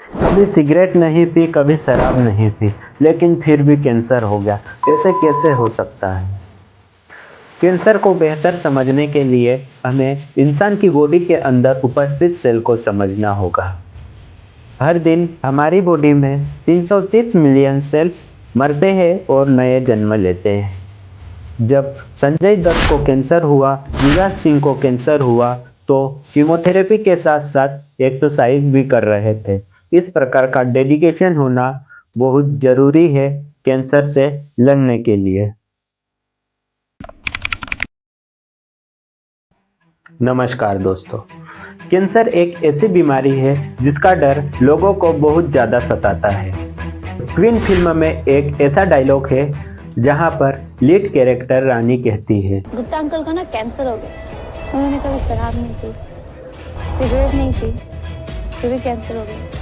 कभी सिगरेट नहीं पी, कभी शराब नहीं पी, लेकिन फिर भी कैंसर हो गया। ऐसे कैसे हो सकता है? कैंसर को बेहतर समझने के लिए हमें इंसान की बॉडी के अंदर उपस्थित सेल को समझना होगा। हर दिन हमारी बॉडी में 330 मिलियन सेल्स मरते हैं और नए जन्म लेते हैं। जब संजय दत्त को कैंसर हुआ, युवराज सिंह को कैंसर हुआ, तो कीमोथेरेपी के साथ साथ एक्सरसाइज भी कर रहे थे। इस प्रकार का डेडिकेशन होना बहुत जरूरी है कैंसर से लड़ने के लिए। नमस्कार दोस्तों, कैंसर एक ऐसी बीमारी है जिसका डर लोगों को बहुत ज़्यादा सताता है। क्वीन फिल्म में एक ऐसा डायलॉग है जहां पर लीड कैरेक्टर रानी कहती है, गुप्ता अंकल का ना कैंसर हो गया। उन्होंने कभी शराब नहीं पी, सिगरेट नहीं पी, फिर भी कैंसर हो गया।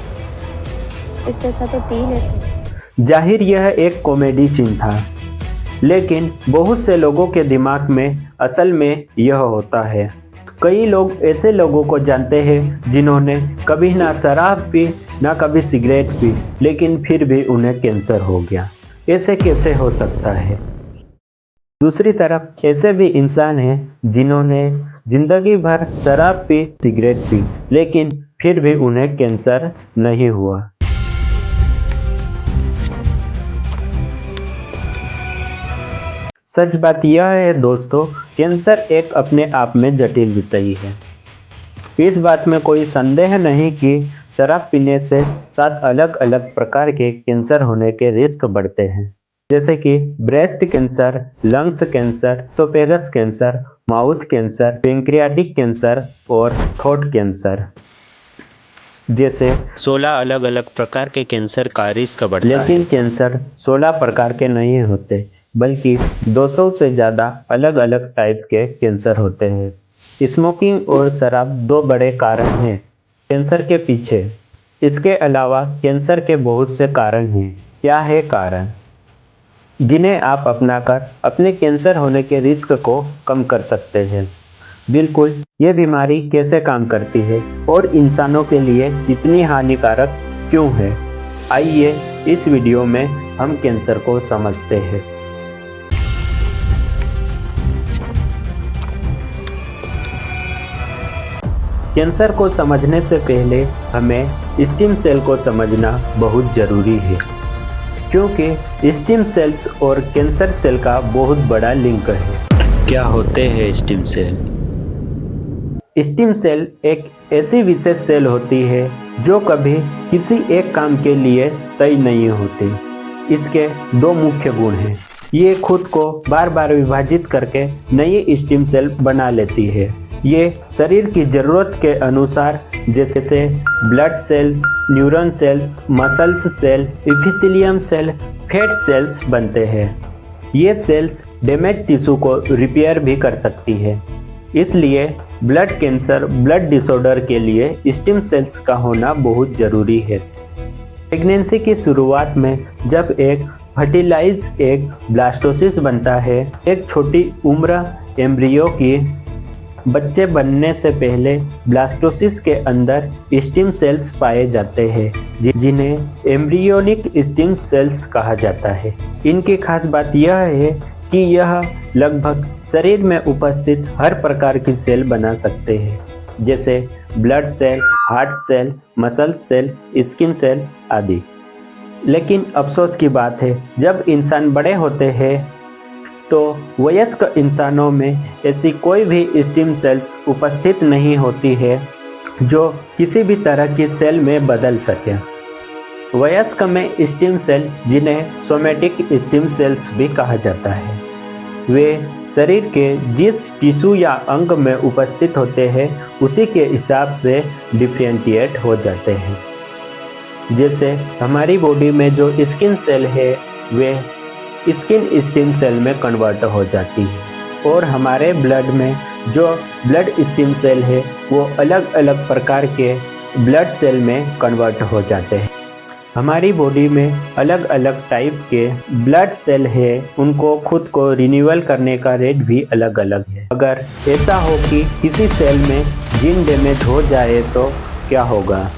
इससे अच्छा तो पी लेते। जाहिर यह एक कॉमेडी सीन था, लेकिन बहुत से लोगों के दिमाग में असल में यह होता है। कई लोग ऐसे लोगों को जानते हैं जिन्होंने कभी ना शराब पी, ना कभी सिगरेट पी, लेकिन फिर भी उन्हें कैंसर हो गया। ऐसे कैसे हो सकता है? दूसरी तरफ ऐसे भी इंसान हैं जिन्होंने जिंदगी भर शराब पी, सिगरेट पी, लेकिन फिर भी उन्हें कैंसर नहीं हुआ। सच बात यह है दोस्तों, कैंसर एक अपने आप में जटिल विषय है। इस बात में कोई संदेह नहीं कि शराब पीने से 7 अलग अलग प्रकार के कैंसर होने के रिस्क बढ़ते हैं, जैसे कि breast cancer, lungs cancer, oesophagus cancer, mouth cancer, pancreatic cancer और थ्रोट कैंसर जैसे 16 अलग अलग प्रकार के कैंसर का रिस्क बढ़ता है। लेकिन कैंसर 16 प्रकार के नहीं होते, बल्कि 200 से ज़्यादा अलग अलग टाइप के कैंसर होते हैं। स्मोकिंग और शराब 2 बड़े कारण हैं कैंसर के पीछे। इसके अलावा कैंसर के बहुत से कारण हैं। क्या है कारण जिन्हें आप अपनाकर अपने कैंसर होने के रिस्क को कम कर सकते हैं? बिल्कुल, ये बीमारी कैसे काम करती है और इंसानों के लिए इतनी हानिकारक क्यों है? आइए इस वीडियो में हम कैंसर को समझते हैं। कैंसर को समझने से पहले हमें स्टेम सेल को समझना बहुत ज़रूरी है, क्योंकि स्टेम सेल्स और कैंसर सेल का बहुत बड़ा लिंक है। क्या होते हैं स्टेम सेल? स्टेम सेल एक ऐसी विशेष सेल होती है जो कभी किसी एक काम के लिए तय नहीं होती। इसके 2 मुख्य गुण हैं। ये खुद को बार बार विभाजित करके नई स्टेम सेल बना लेती है। ये शरीर की ज़रूरत के अनुसार, जैसे blood cells, neuron cells, muscles cell, epithelium cell, fat cells बनते हैं। ये सेल्स डैमेज टिश्यू को रिपेयर भी कर सकती है। इसलिए ब्लड कैंसर, ब्लड डिसऑर्डर के लिए स्टेम सेल्स का होना बहुत ज़रूरी है। प्रेगनेंसी की शुरुआत में जब एक फर्टिलाइज एग ब्लास्टोसिस बनता है, एक छोटी उम्र एम्ब्रियो की बच्चे बनने से पहले ब्लास्टोसिस के अंदर स्टेम सेल्स पाए जाते हैं, जिन्हें एम्ब्रियोनिक स्टेम सेल्स कहा जाता है। इनकी खास बात यह है कि यह लगभग शरीर में उपस्थित हर प्रकार की सेल बना सकते हैं, जैसे blood cell, heart cell, muscle cell, skin cell आदि। लेकिन अफसोस की बात है, जब इंसान बड़े होते हैं तो वयस्क इंसानों में ऐसी कोई भी स्टेम सेल्स उपस्थित नहीं होती है जो किसी भी तरह की सेल में बदल सके। वयस्क में स्टेम सेल, जिन्हें सोमैटिक स्टेम सेल्स भी कहा जाता है, वे शरीर के जिस टिश्यू या अंग में उपस्थित होते हैं उसी के हिसाब से डिफरेंशिएट हो जाते हैं। जैसे हमारी बॉडी में जो स्किन सेल है वे स्किन स्टेम सेल में कन्वर्ट हो जाती है, और हमारे ब्लड में जो ब्लड स्टेम सेल है वो अलग अलग प्रकार के ब्लड सेल में कन्वर्ट हो जाते हैं। हमारी बॉडी में अलग अलग टाइप के ब्लड सेल है, उनको खुद को रिन्यूअल करने का रेट भी अलग अलग है। अगर ऐसा हो कि किसी सेल में जीन डैमेज हो जाए तो क्या होगा?